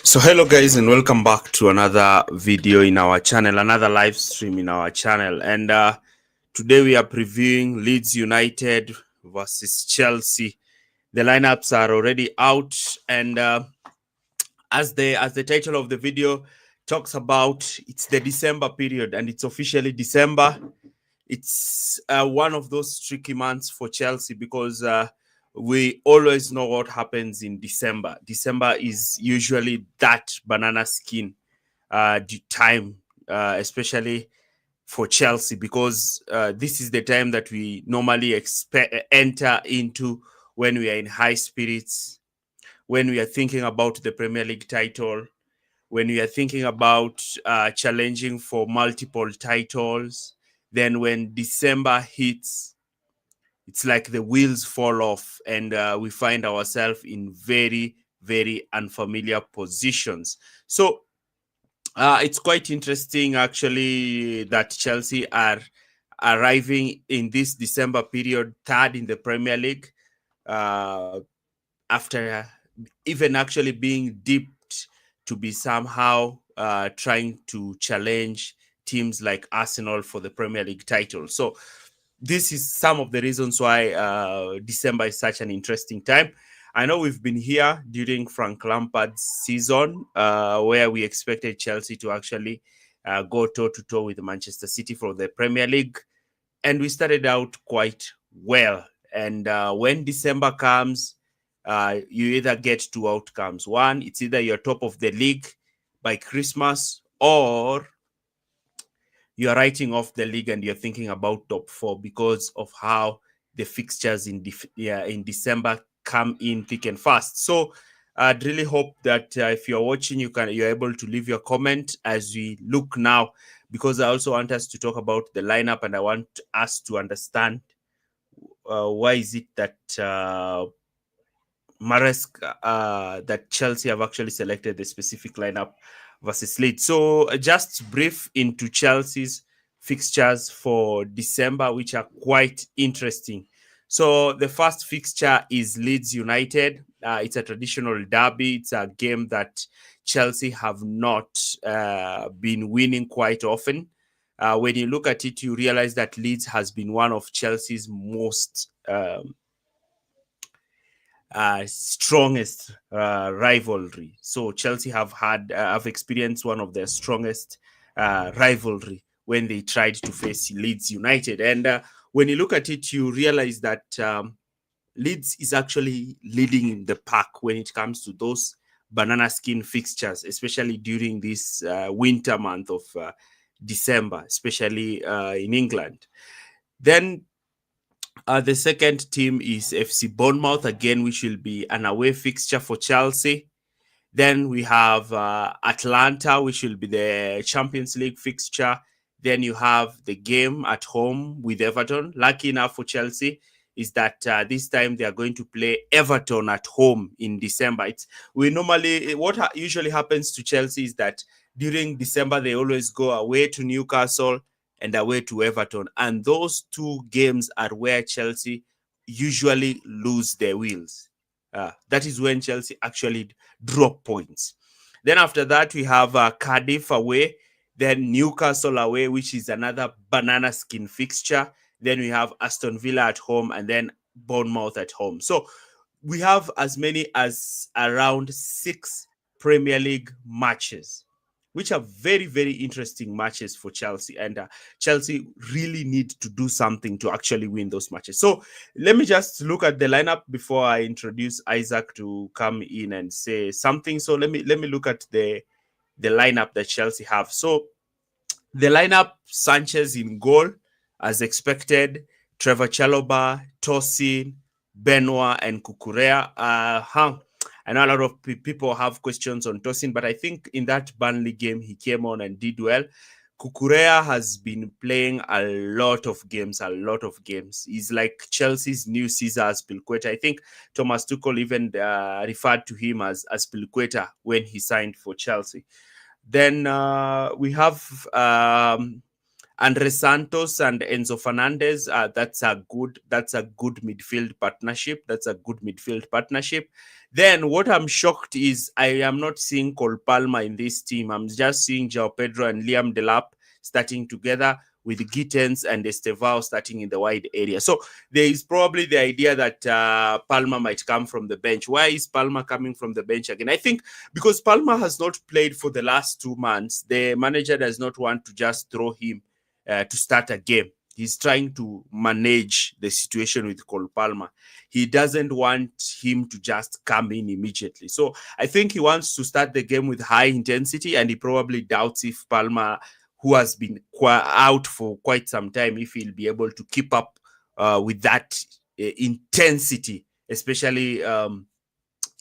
So hello guys, and welcome back to another video in our channel, another live stream in our channel. And today we are previewing Leeds United versus Chelsea. The lineups are already out, and as the title of the video talks about, it's the December period, and it's officially December. It's one of those tricky months for Chelsea because we always know what happens in December. December is usually that banana skin time, especially for Chelsea, because this is the time that we normally enter into when we are in high spirits, when we are thinking about the Premier League title, when we are thinking about challenging for multiple titles. Then when December hits, it's like the wheels fall off, and we find ourselves in very, very unfamiliar positions. So it's quite interesting, actually, that Chelsea are arriving in this December period third in the Premier League, uh, after even actually being dipped to be somehow trying to challenge teams like Arsenal for the Premier League title. So this is some of the reasons why December is such an interesting time. I know we've been here during Frank Lampard's season, where we expected Chelsea to actually go toe-to-toe with Manchester City for the Premier League. And we started out quite well. And when December comes, you either get two outcomes. One, it's either you're top of the league by Christmas, or you're writing off the league and you're thinking about top four because of how the fixtures in December come in thick and fast. So I'd really hope that if you're watching, you're able to leave your comment as we look now, because I also want us to talk about the lineup, and I want us to understand why is it that that Chelsea have actually selected the specific lineup versus Leeds. So just brief into Chelsea's fixtures for December, which are quite interesting. So the first fixture is Leeds United. It's a traditional derby. It's a game that Chelsea have not been winning quite often. When you look at it, you realize that Leeds has been one of Chelsea's most strongest rivalry. So Chelsea have experienced one of their strongest rivalry when they tried to face Leeds United. And when you look at it, you realize that Leeds is actually leading in the pack when it comes to those banana skin fixtures, especially during this winter month of December, especially in England. Then the second team is FC Bournemouth, again, which will be an away fixture for Chelsea. Then we have Atlanta, which will be the Champions League fixture. Then you have the game at home with Everton. Lucky enough for Chelsea is that this time they are going to play Everton at home in December. What usually happens to Chelsea is that during December they always go away to Newcastle and away to Everton, and those two games are where Chelsea usually lose their wheels. That is when Chelsea actually drop points. Then after that, we have Cardiff away, then Newcastle away, which is another banana skin fixture. Then we have Aston Villa at home, and then Bournemouth at home. So we have as many as around 6 Premier League matches, which are very, very interesting matches for Chelsea. And Chelsea really need to do something to actually win those matches. So let me just look at the lineup before I introduce Isaac to come in and say something. So let me look at the lineup that Chelsea have. So the lineup: Sanchez in goal, as expected. Trevor Chalobah, Tosin, Benoit, and Kukurea. I know a lot of people have questions on Tosin, but I think in that Burnley game, he came on and did well. Kukurea has been playing a lot of games. He's like Chelsea's new Cesar Azpilicueta. I think Thomas Tuchel even referred to him as Azpilicueta when he signed for Chelsea. Then we have Andre Santos and Enzo Fernandez. That's a good midfield partnership. Then what I'm shocked is I am not seeing Cole Palmer in this team. I'm just seeing João Pedro and Liam Delap starting together with Gittens and Estevao starting in the wide area. So there is probably the idea that Palmer might come from the bench. Why is Palmer coming from the bench again? I think because Palmer has not played for the last 2 months, the manager does not want to just throw him to start a game. He's trying to manage the situation with Cole Palmer. He doesn't want him to just come in immediately. So I think he wants to start the game with high intensity, and he probably doubts if Palmer, who has been out for quite some time, if he'll be able to keep up with that intensity, especially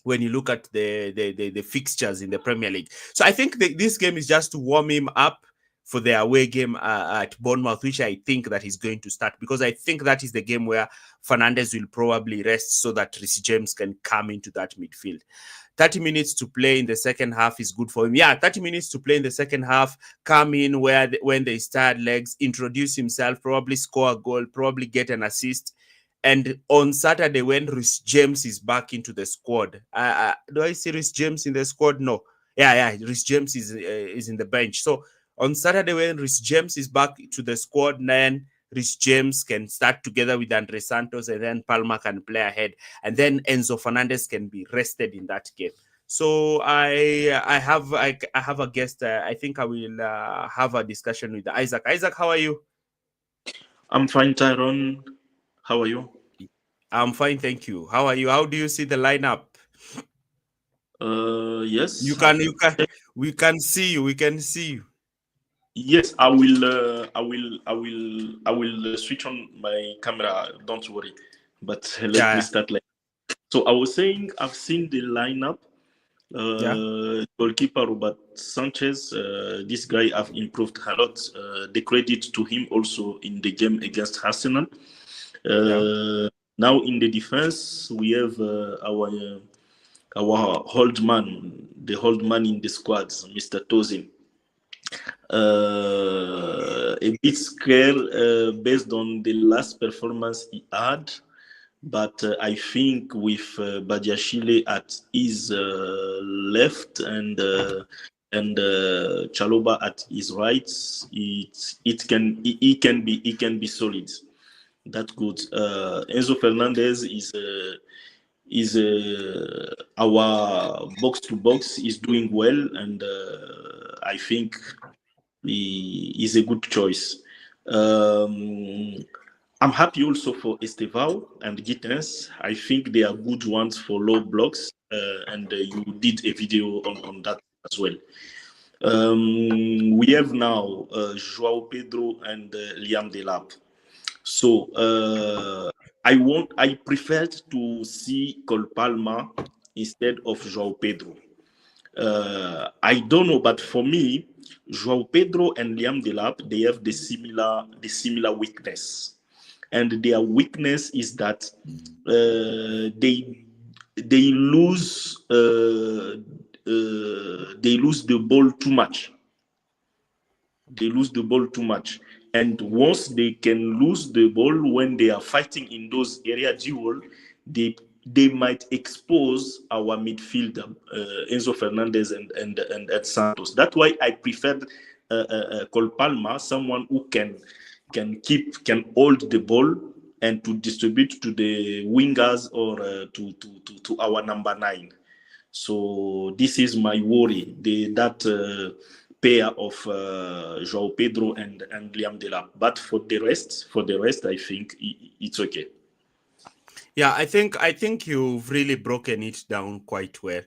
when you look at the fixtures in the Premier League. So I think this game is just to warm him up for the away game at Bournemouth, which I think that he's going to start, because I think that is the game where Fernandes will probably rest so that Reece James can come into that midfield. 30 minutes to play in the second half is good for him. Yeah, 30 minutes to play in the second half, come in when they start legs, introduce himself, probably score a goal, probably get an assist. And on Saturday, when Reece James is back into the squad, do I see Reece James in the squad? No. Yeah, Reece James is in the bench. So on Saturday, when Reece James is back to the squad, then Reece James can start together with Andre Santos, and then Palmer can play ahead, and then Enzo Fernandez can be rested in that game. So I have a guest. I think I will have a discussion with Isaac. Isaac, how are you? I'm fine, Tyrone. How are you? I'm fine, thank you. How are you? How do you see the lineup? Yes. We can see you. We can see you. Yes, I will. I will switch on my camera. Don't worry. But let me Yeah, start. So I was saying I've seen the lineup. yeah, Goalkeeper Robert Sanchez. This guy have improved a lot. The credit to him also in the game against Arsenal. yeah. Now in the defense we have our old man, the old man in the squads, Mr. Tozin. A bit scared based on the last performance he had, but I think with Badiashile at his left and Chaloba at his right, he can be solid. That's good. Enzo Fernandez is our box to box is doing well, and I think he is a good choice. I'm happy also for Estevao and Gittens. I think they are good ones for low blocks, and you did a video on that as well. We have now João Pedro and Liam Delap. So I preferred to see Cole Palmer instead of João Pedro. I don't know, but for me, João Pedro and Liam Delap, they have the similar weakness, and their weakness is that they lose the ball too much. They lose the ball too much. And once they can lose the ball when they are fighting in those area duel, they might expose our midfielder, Enzo Fernandez and Santos. That's why I preferred Cole Palmer, someone who can hold the ball and to distribute to the wingers or to our number 9. So this is my worry. That pair of João Pedro and Liam Delap. But for the rest, I think it's okay. Yeah, I think you've really broken it down quite well.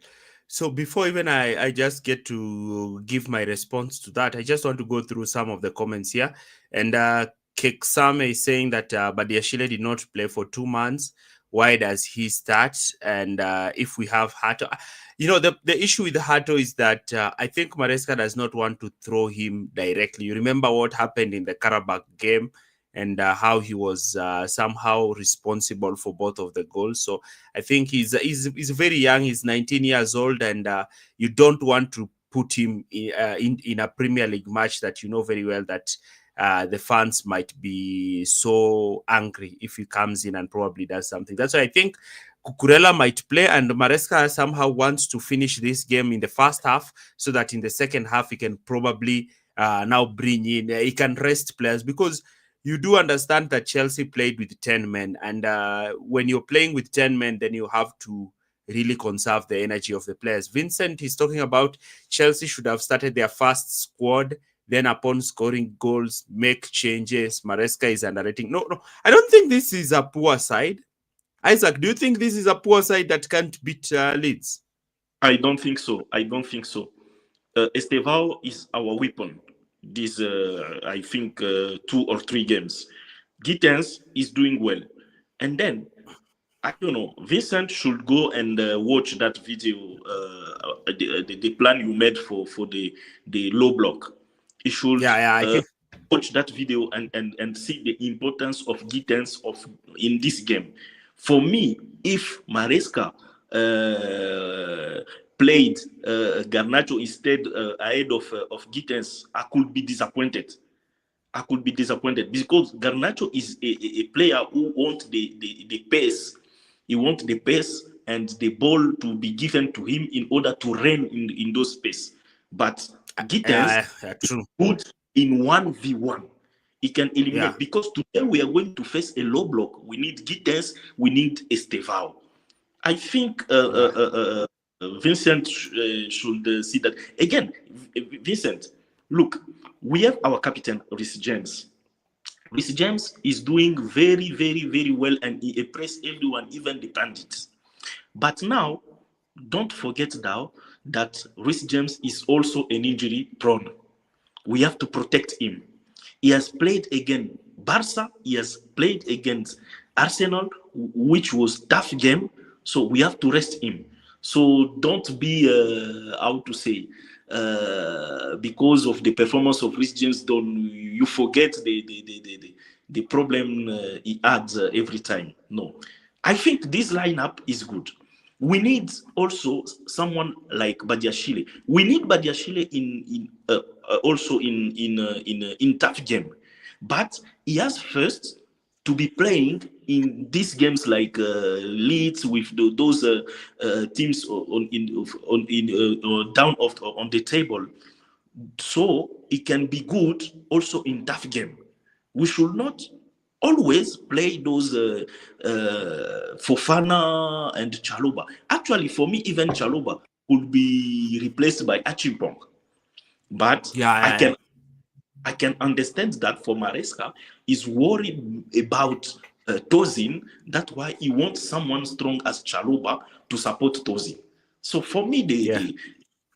So before even I just get to give my response to that, I just want to go through some of the comments here. And Keksame is saying that Badiashile did not play for 2 months. Why does he start? And if we have Hato, the issue with Hato is that I think Maresca does not want to throw him directly. You remember what happened in the Karabakh game, and how he was somehow responsible for both of the goals. So I think he's very young. He's 19 years old, and you don't want to put him in a Premier League match that you know very well that the fans might be so angry if he comes in and probably does something. That's why I think Cucurella might play, and Maresca somehow wants to finish this game in the first half so that in the second half he can probably now bring in, he can rest players, because you do understand that Chelsea played with 10 men, and when you're playing with 10 men, then you have to really conserve the energy of the players. Vincent is talking about Chelsea should have started their first squad, then upon scoring goals, make changes. Maresca is underrating. No, I don't think this is a poor side. Isaac, do you think this is a poor side that can't beat Leeds? I don't think so. I don't think so. Estevao is our weapon. These, I think, 2 or 3 games. Gittens is doing well. And then, I don't know, Vincent should go and watch that video, the plan you made for the low block. He should I think. watch that video and see the importance of Gittens in this game. For me, if Maresca played Garnacho instead ahead of Gittens, I could be disappointed. Because Garnacho is a player who wants the pace. He wants the pace and the ball to be given to him in order to run in those space. But Gittens true. good in 1v1. He can eliminate, because today we are going to face a low block. We need Gittens, we need Estevao. I think Vincent should see that. Again, Vincent, look, we have our captain, Reece James. Reece James is doing very, very, very well, and he impressed everyone, even the pundits. But now, don't forget now that Reece James is also an injury prone. We have to protect him. He has played against Barca. He has played against Arsenal, which was a tough game. So we have to rest him. So don't be, how to say, because of the performance of Reece James, don't you forget the problem he adds every time. No. I think this lineup is good. We need also someone like Badiashile. We need Badiashile also in tough game, but he has first to be playing in these games like Leeds with those teams down on the table, so it can be good also in tough game. We should not always play those Fofana and Chaloba. Actually, for me, even Chaloba could be replaced by Achimpong. But I can understand that for Maresca, he's worried about Tozin. That's why he wants someone strong as Chaloba to support Tozin. So for me,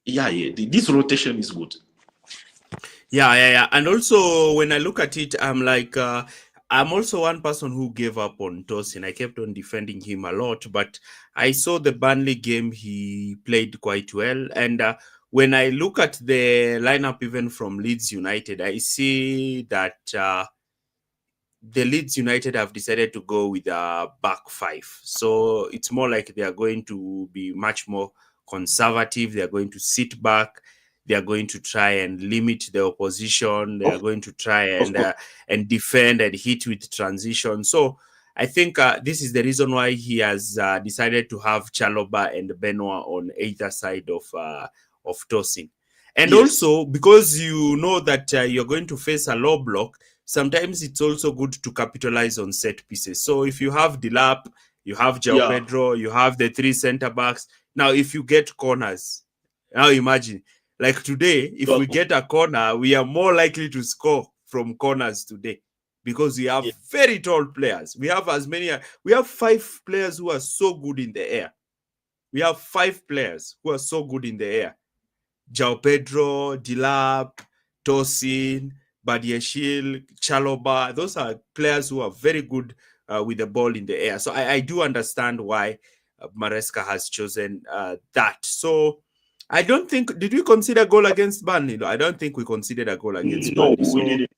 this rotation is good. Yeah. And also, when I look at it, I'm like, I'm also one person who gave up on Tosin. I kept on defending him a lot, but I saw the Burnley game, he played quite well. And when I look at the lineup, even from Leeds United, I see that the Leeds United have decided to go with a back 5. So it's more like they are going to be much more conservative. They are going to sit back. They are going to try and limit the opposition. They are going to try and defend and hit with transition. So I think this is the reason why he has decided to have Chaloba and Benoit on either side of Tosin. And also, because you know that you're going to face a low block, sometimes it's also good to capitalize on set pieces. So if you have Delap, you have João Pedro, you have the 3 center backs. Now, if you get corners, now imagine, like today, if we get a corner, we are more likely to score from corners today because we have very tall players. We have 5 players who are so good in the air. We have 5 players who are so good in the air. João Pedro, Delap, Tosin, Badiashile, Chaloba. Those are players who are very good with the ball in the air. So I do understand why Maresca has chosen that. So I don't think, did we consider goal against Burnley? No, I don't think we considered a goal against Burnley. No, we didn't.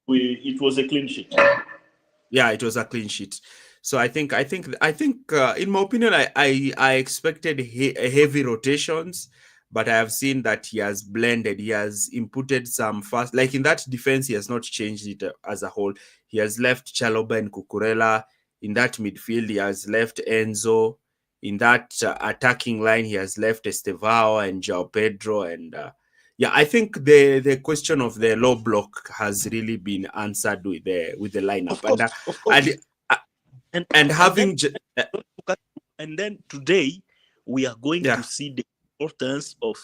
It was a clean sheet. Yeah, it was a clean sheet. So I think, in my opinion, I expected heavy rotations, but I have seen that he has blended. He has inputted some fast, like in that defense, he has not changed it as a whole. He has left Chaloba and Cucurella in that midfield. He has left Enzo. in that attacking line. He has left Estevao and João Pedro, and yeah, I think the question of the low block has really been answered with the lineup, Of course, of course. uh, And and and then having and then today we are going yeah. to see the importance of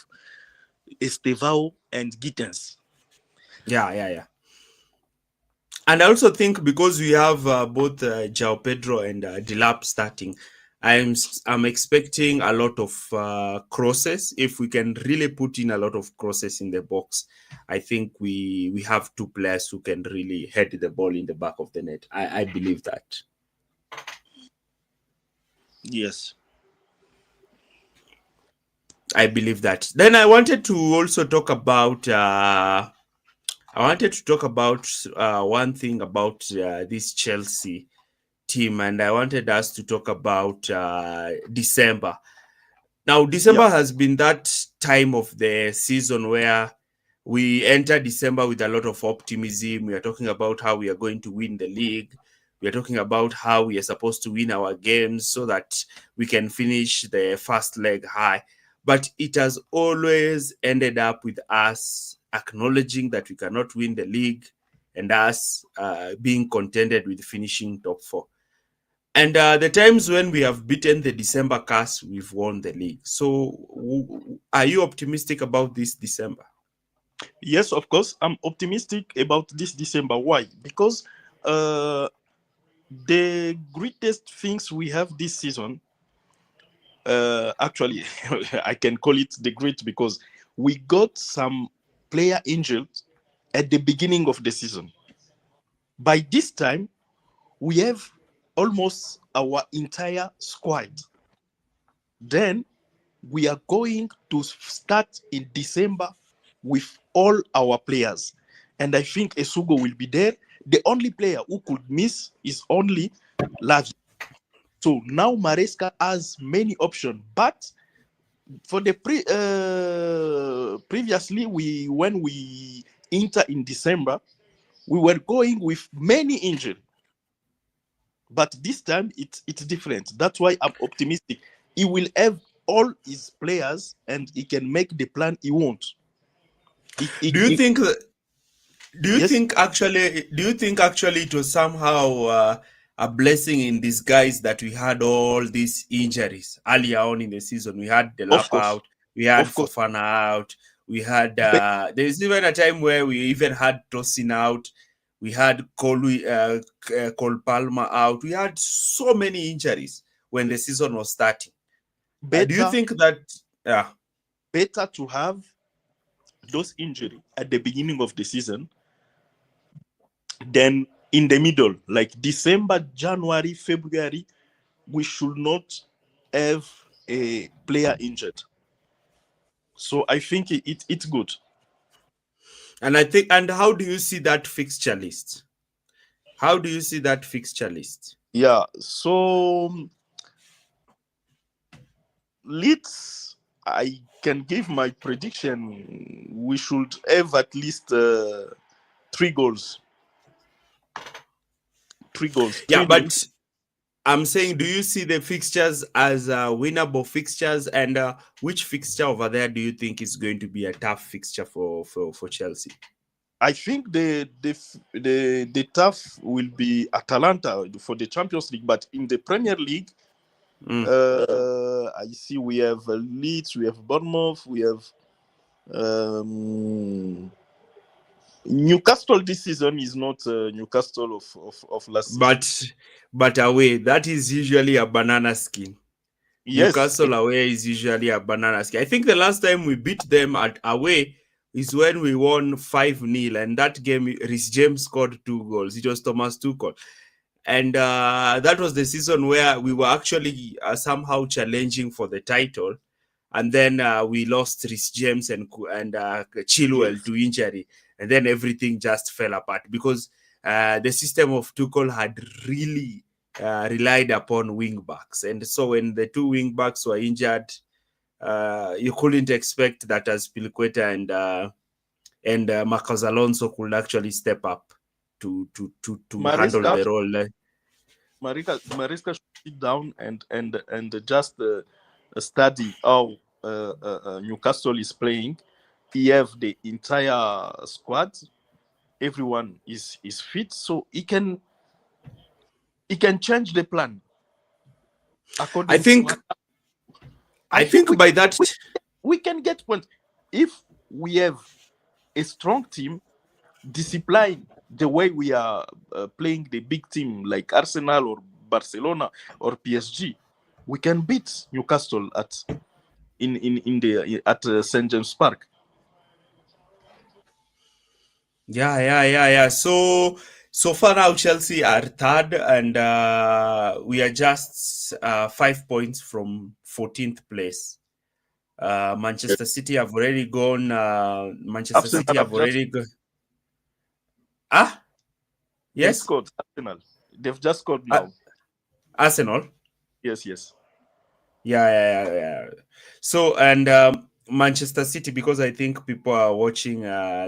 Estevao and Gittens. Yeah. And I also think because we have both João Pedro and Dilap starting, I'm expecting a lot of crosses. If we can really put in a lot of crosses in the box, I think we have two players who can really head the ball in the back of the net. I believe that. Yes. I believe that. Then I wanted to also talk about. One thing about this Chelsea team, and I wanted us to talk about December. Now, Yeah. December has been that time of the season where we enter December with a lot of optimism. We are talking about how we are going to win the league. We are talking about how we are supposed to win our games so that we can finish the first leg high. But it has always ended up with us acknowledging that we cannot win the league and us being contented with finishing top four. And the times when we have beaten the December cast, we've won the league. So, are you optimistic about this December? Yes, of course. I'm optimistic about this December. Why? Because the greatest things we have this season, actually, I can call it the great because we got some player injured at the beginning of the season. By this time, we have almost our entire squad. Then we are going to start in December with all our players. And I think Esugo will be there. The only player who could miss is only Lavi. So now Maresca has many options. But for the previously, when we enter in December, we were going with many injured. But this time it's different. That's why I'm optimistic. He will have all his players and he can make the plan he wants. Do you think that? Yes, Do you think actually it was somehow a blessing in disguise that we had all these injuries earlier on in the season? We had of Delap course, out, we had of course. Fofana out, we had But there's even a time where we even had Tosin out, we had Cole Palmer out. We had so many injuries when the season was starting. Do you better, think that? Yeah. better to have those injuries at the beginning of the season than in the middle, like December, January, February. We should not have a player injured. So I think it's good. And I think, and how do you see that fixture list? How do you see that fixture list? Yeah. So Leeds, I can give my prediction. We should have at least 3 goals. 3 goals. Yeah, 3-0. but I'm saying, do you see the fixtures as winnable fixtures? And which fixture over there do you think is going to be a tough fixture for Chelsea? I think the tough will be Atalanta for the Champions League, but in the Premier League, I see we have Leeds, we have Bournemouth, we have Newcastle. This season is not Newcastle of last season. But away, that is usually a banana skin. Yes, Newcastle away is usually a banana skin. I think the last time we beat them at away is when we won 5-0, and that game, Rhys James scored 2 goals. It was Thomas Tuchel. And that was the season where we were actually somehow challenging for the title. And then we lost Rhys James and Chilwell yes. to injury. And then everything just fell apart because the system of Tuchel had really relied upon wing backs. And so when the two wing backs were injured, you couldn't expect that as Piliqueta and Marcos Alonso could actually step up to handle Maresca, the role. Mariska should sit down and just study how Newcastle is playing. He have the entire squad. Everyone is fit, so he can change the plan I according to think what I I think think by that we can get points if we have a strong team, discipline the way we are playing the big team like Arsenal or Barcelona or PSG. We can beat Newcastle in the at St James Park. yeah. So far now Chelsea are third, and we are just 5 points from 14th place. Yes. Manchester City have already gone. Manchester Arsenal City have have just already gone. Ah, they yes. scored. Arsenal, they've just scored Uh, now. Arsenal. Yes. Yeah. So, and Manchester City, because I think people are watching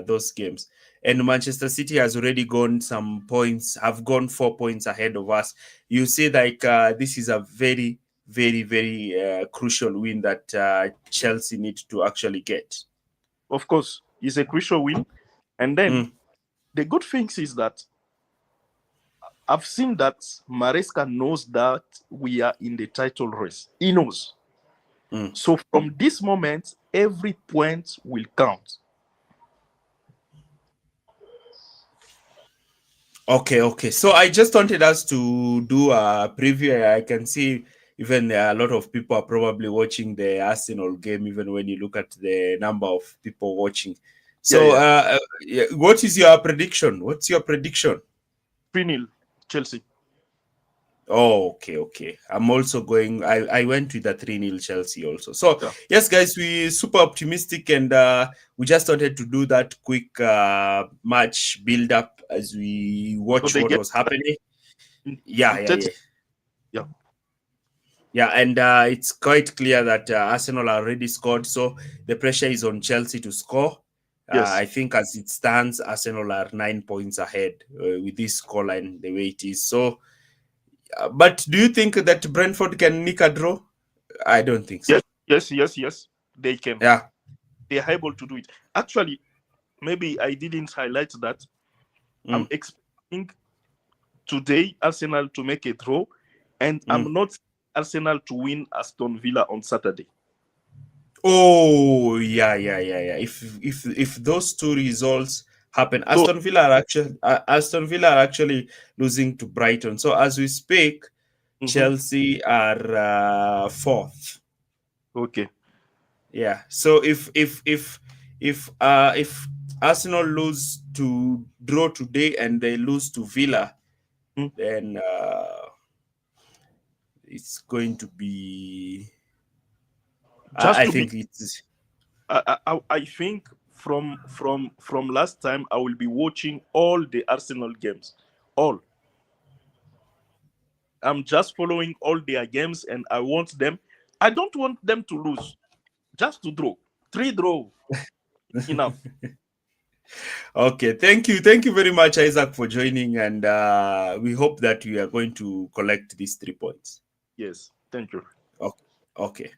those games, and Manchester City has already gone some points, have gone 4 points ahead of us. You see, like this is a very crucial win that Chelsea need to actually get. Of course, it's a crucial win. And then Mm, the good thing is that I've seen that Maresca knows that we are in the title race. He knows. mm. So from this moment, every point will count. Okay. So I just wanted us to do a preview. I can see even a lot of people are probably watching the Arsenal game, even when you look at the number of people watching. Yeah, So, yeah. what is your prediction? What's your prediction? 3-0 Chelsea. Oh, okay. I'm also going. I went with the 3-0 Chelsea also. So, Yeah. yes, guys, we super optimistic, and we just wanted to do that quick match build up as we So watch they what get was happening. in 30. Yeah. Yeah, and it's quite clear that Arsenal already scored, so the pressure is on Chelsea to score. Yes. I think as it stands, Arsenal are 9 points ahead with this scoreline the way it is. So, but do you think that Brentford can nick a draw? I don't think so. Yes. They can. Yeah. They are able to do it. Actually, maybe I didn't highlight that. I'm Mm, expecting today Arsenal to make a draw, and mm. I'm not Arsenal to win Aston Villa on Saturday. Oh, yeah. If those two results happen, So, Aston Villa are actually losing to Brighton. So as we speak, mhm, Chelsea are fourth. okay, Yeah. So if Arsenal lose to draw today and they lose to Villa, mm, then it's going to be. just I to be, think it's. I think from last time I will be watching all the Arsenal games, all. I'm just following all their games, and I want them. I don't want them to lose, just to draw. 3 draw enough. Okay, thank you very much, Isaac, for joining, and we hope that we are going to collect these 3 points. Yes, thank you. Okay.